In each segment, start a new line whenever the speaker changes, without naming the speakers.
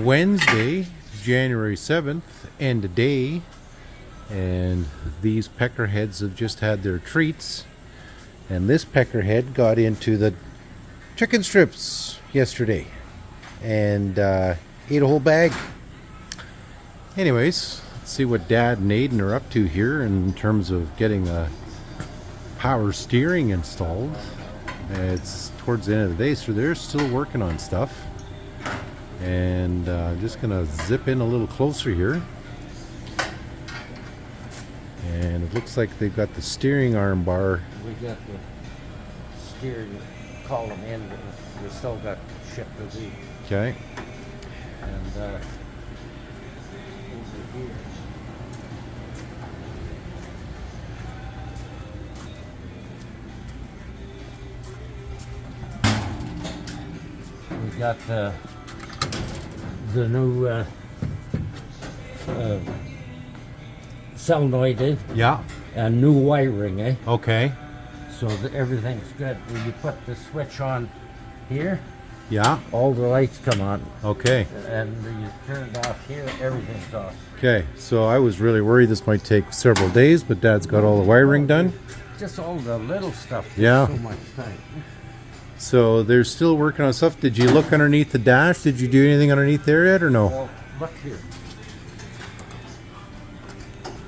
Wednesday, January 7th, end of day, and these peckerheads have just had their treats, and this peckerhead got into the chicken strips yesterday and ate a whole bag. Anyways, let's see what Dad and Aidan are up to here in terms of getting the power steering installed. It's towards the end of the day, so they're still working on stuff. And just gonna zip in a little closer here, and it looks like they've got the steering arm bar.
We got the steering column in, but we still got shit to do.
Okay.
And over here, we got the new solenoid
Yeah.
and new wiring,
Okay.
so everything's good. When you put the switch on here,
Yeah.
all the lights come on,
Okay.
and you turn it off here, everything's off.
Okay. So I was really worried this might take several days, but Dad's got all the wiring done.
Just all the little stuff takes
Yeah.
so much time.
So they're still working on stuff. Did you look underneath the dash? Did you do anything underneath there yet, or no?
Well, look here.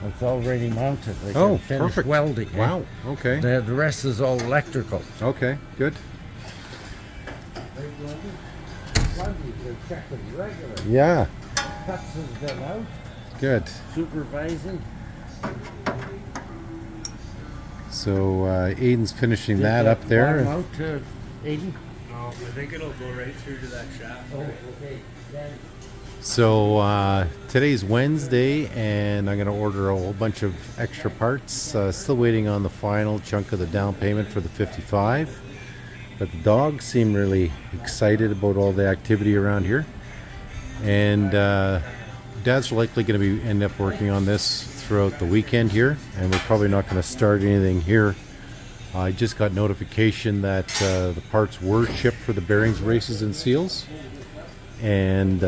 It's already mounted. They
Oh,
can finish
perfect.
welding.
Wow. Okay.
The rest is all electrical.
Okay. Good.
They're checking regular.
Yeah.
Cuts has been out.
Good.
Supervising.
So Aidan's finishing
Did
that up there.
Bottom out to Aidan?
No, I think it'll go right through to that shaft.
Oh, okay. Then
So today's Wednesday, and I'm going to order a whole bunch of extra parts. Still waiting on the final chunk of the down payment for the 55. But the dogs seem really excited about all the activity around here. And Dad's likely going to end up working on this throughout the weekend here. And we're probably not going to start anything here. I just got notification that the parts were shipped for the bearings, races, and seals. And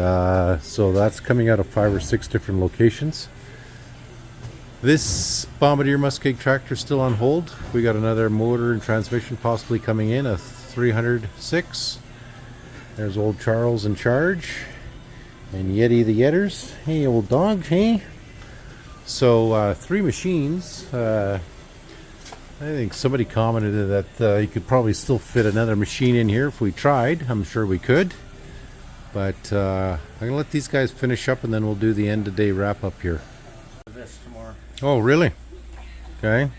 so that's coming out of 5 or 6 different locations. This Bombardier Muskeg tractor is still on hold. We got another motor and transmission possibly coming in, a 306. There's old Charles in charge, and Yeti the Yetters. Hey, old dog, hey. So 3 machines. I think somebody commented that you could probably still fit another machine in here if we tried. I'm sure we could. But I'm going to let these guys finish up, and then we'll do the end of day wrap up here.
this tomorrow.
Oh, really? Okay.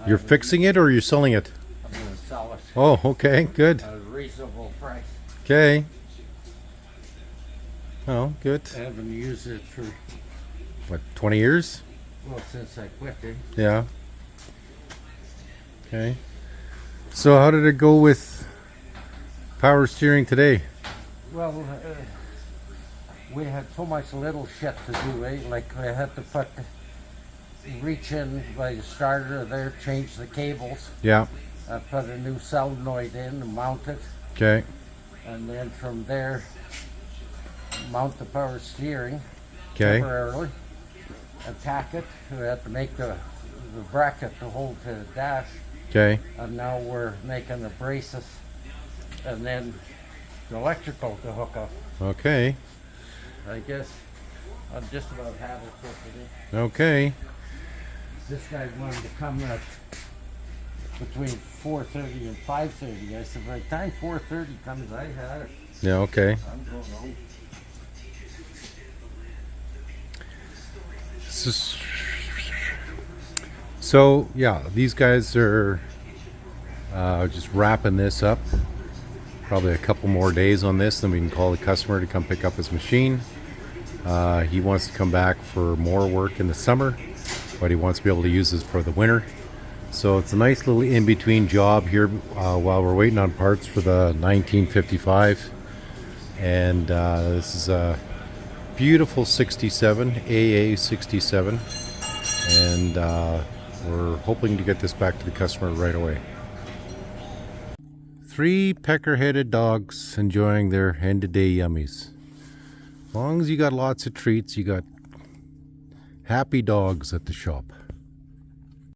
You're fixing it or you're selling it?
I'm going to sell it
Oh, okay. Good.
at a reasonable price.
Okay. Oh, good.
I haven't used it for,
What, 20 years?
well, since I quit it.
Yeah. Okay. So how did it go with power steering today?
Well, we had so much little shit to do, like I had to reach in by the starter there, change the cables,
Yeah.
I put a new solenoid in and mount it,
Okay.
and then from there, mount the power steering
Okay.
temporarily, and tack it. We had to make the bracket to hold to the dash,
Okay.
and now we're making the braces, and then the electrical to hook up.
Okay.
I guess I've just about had it for today.
Okay.
This guy wanted to come at between 4:30 and 5:30. I said, by the time 4:30 comes, I had it.
Yeah, okay.
I'm going home.
So yeah, these guys are just wrapping this up. Probably a couple more days on this, then we can call the customer to come pick up his machine. He wants to come back for more work in the summer, but he wants to be able to use this for the winter. So it's a nice little in-between job here while we're waiting on parts for the 1955. And this is a beautiful 67, AA 67. And we're hoping to get this back to the customer right away. 3 pecker-headed dogs enjoying their end-of-day yummies. As long as you got lots of treats, you got happy dogs at the shop.